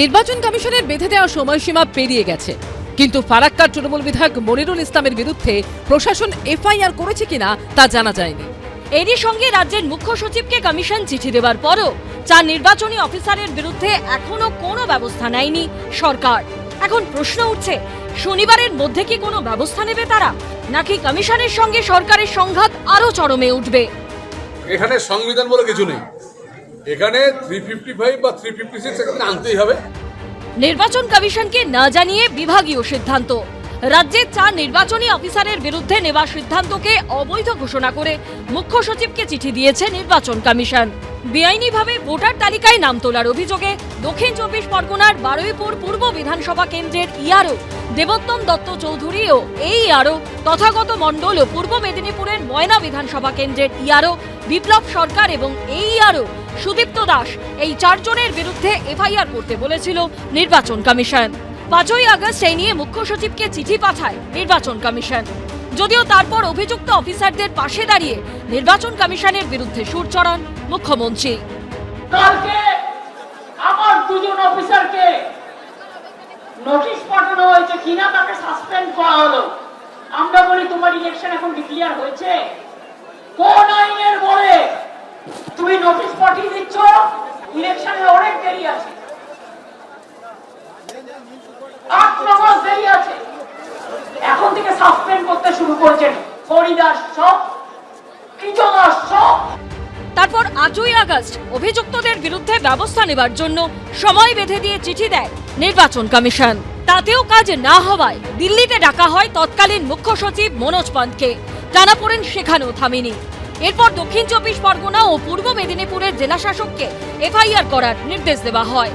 নির্বাচন কমিশনের বেঁধে দেওয়া সময়সীমা পেরিয়ে গেছে, কিন্তু ফারাক্কার তৃণমূল বিধায়ক মনিরুল ইসলামের বিরুদ্ধে প্রশাসন এফআইআর করেছে কিনা তা জানা যায়নি। এরই সঙ্গে রাজ্যের মুখ্য সচিবকে কমিশন চিঠি দেওয়ার পরও 4 নির্বাচনী অফিসারের বিরুদ্ধে এখনো কোনো ব্যবস্থা নেয়নি সরকার। এখন প্রশ্ন উঠছে, শনিবারের মধ্যে কি কোনো ব্যবস্থা নেবে তারা, নাকি কমিশনের সঙ্গে সরকারের সংঘাত আরো চরমে উঠবে? এখানে সংবিধান বলে কিছু নেই, এখানে 355 বা 356 এখানে আনতেই হবে। নির্বাচন কমিশনকে না জানিয়ে বিভাগীয় সিদ্ধান্ত। রাজ্যের 4 নির্বাচনী অফিসারের বিরুদ্ধে নেওয়া সিদ্ধান্তকে অবৈধ ঘোষণা করে মুখ্য সচিবকে চিঠি দিয়েছে নির্বাচন কমিশন। বেআইনিভাবে ভোটার তালিকায় নাম তোলার অভিযোগে দক্ষিণ 24 পরগনার বারুইপুর পূর্ব বিধানসভা কেন্দ্রের ইআরও দেবোত্তম দত্ত চৌধুরী ও এই ইআরও তথাগত মণ্ডল ও পূর্ব মেদিনীপুরের ময়না বিধানসভা কেন্দ্রের ইআরও বিপ্লব সরকার এবং এই ইআরও সুদীপ্ত দাস, এই 4 জনের বিরুদ্ধে এফআইআর করতে বলেছিল নির্বাচন কমিশন। 5ই আগস্ট এই নিয়ে মুখ্য সচিবকে চিঠি পাঠায় নির্বাচন কমিশন। যদিও তারপর অভিযুক্ত অফিসারদের পাশে দাঁড়িয়ে নির্বাচন কমিশনের বিরুদ্ধে সুর চড়ান মুখ্যমন্ত্রী। কালকে আমার 2 জন অফিসারকে নোটিশ পাঠানো হয়েছে কিনা তাকে সাসপেন্ড করা হলো। আমরা বলি তোমার ইলেকশন এখন ডিক্লেয়ার হয়েছে, কোন আইনের বলে তুমি নোটিশ পাঠিয়ে দিচ্ছ? ইলেকশনের অনেক দেরি আছে, 8 মাস দেরি আছে, এখন থেকে সাসপেন্ড করতে শুরু করেছেন হরিদাস সব, কৃতদাস সব। তারপর 8ই আগস্ট অভিযুক্তদের বিরুদ্ধে ব্যবস্থা নেবার জন্য সময় বেঁধে দিয়ে চিঠি দেয় নির্বাচন কমিশন। তাতেও কাজ না হওয়ায় দিল্লিতে ডাকা হয় তৎকালীন মুখ্য সচিব মনোজ পান্তকে। টানাপোড়েন সেখানেও থামেনি। এরপর দক্ষিণ 24 পরগনা ও পূর্ব মেদিনীপুরের জেলাশাসককে এফআইআর করার নির্দেশ দেওয়া হয়।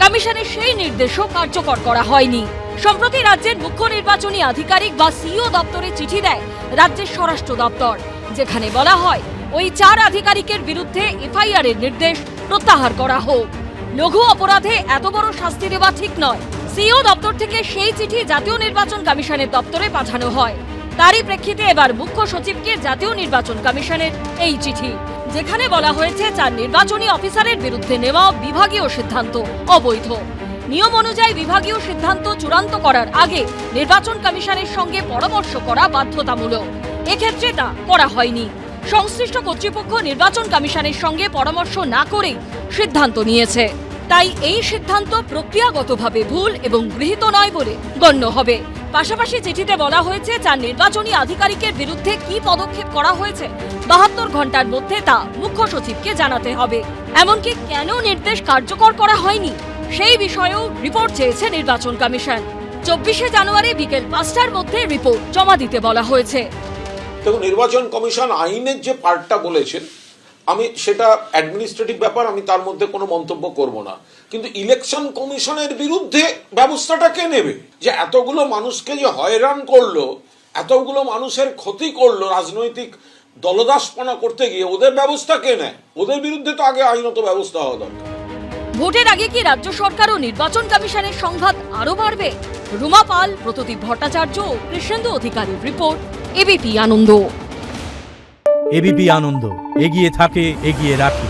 কমিশনের সেই নির্দেশও কার্যকর করা হয়নি। সম্প্রতি রাজ্যের মুখ্য নির্বাচনী আধিকারিক বা সিইও দপ্তরে চিঠি দেয় রাজ্যের স্বরাষ্ট্র দপ্তর, যেখানে বলা হয় ওই 4 আধিকারিকের বিরুদ্ধে এফআইআর এর নির্দেশ প্রত্যাহার করা হোক। লঘু অপরাধে এত বড় শাস্তি দেওয়া ঠিক নয়। সিইও দপ্তর থেকে সেই চিঠি জাতীয় নির্বাচন কমিশনের দপ্তরে পাঠানো হয়। তারই প্রেক্ষিতে এবার মুখ্য সচিবকে জাতীয় নির্বাচন কমিশনের এই চিঠি, যেখানে বলা হয়েছে 4 নির্বাচনী অফিসারের বিরুদ্ধে নেওয়া বিভাগীয় সিদ্ধান্ত অবৈধ। নিয়ম অনুযায়ী বিভাগীয় সিদ্ধান্ত চূড়ান্ত করার আগে নির্বাচন কমিশনের সঙ্গে পরামর্শ করা বাধ্যতামূলক। এক্ষেত্রে তা করা হয়নি। সংশ্লিষ্ট কর্তৃপক্ষ নির্বাচন কমিশনের সঙ্গে পরামর্শ না করেই সিদ্ধান্ত নিয়েছে। তাই এই সিদ্ধান্ত প্রক্রিয়াগতভাবে ভুল এবং গৃহীত নয় বলে গণ্য হবে। পাশাপাশি চিঠিতে বলা হয়েছে 4 নির্বাচনী আধিকারিকের বিরুদ্ধে কি পদক্ষেপ করা হয়েছে 72 ঘন্টার মধ্যে তা মুখ্য সচিবকে জানাতে হবে। এমনকি কেন নির্দেশ কার্যকর করা হয়নি সেই বিষয়েও রিপোর্ট চেয়েছে নির্বাচন কমিশন। 24শে জানুয়ারি বিকেল 5টার মধ্যে রিপোর্ট জমা দিতে বলা হয়েছে। দেখুন, নির্বাচন কমিশন আইনের যে পার্টটা বলেছেন, আমি সেটা অ্যাডমিনিস্ট্রেটিভ ব্যাপার, আমি তার মধ্যে কোনো মন্তব্য করব না। কিন্তু ইলেকশন কমিশনের বিরুদ্ধে ব্যবস্থাটা কে নেবে? যে এতগুলো মানুষকে যে হয়রান করলো, এতগুলো মানুষের ক্ষতি করলো রাজনৈতিক দলদাসপনা করতে গিয়ে, ওদের ব্যবস্থা কে নেয়? ওদের বিরুদ্ধে তো আগে আইনত ব্যবস্থা হওয়া দরকার। ভোটের আগে কি রাজ্য সরকার ও নির্বাচন কমিশনের সংঘাত আরো বাড়বে? রুমা পাল, প্রতীপ ভট্টাচার্য ও কৃষ্ণেন্দু অধিকারীর রিপোর্ট, এবিপি আনন্দ। এবিপি আনন্দ, এগিয়ে থাকে, এগিয়ে রাখে।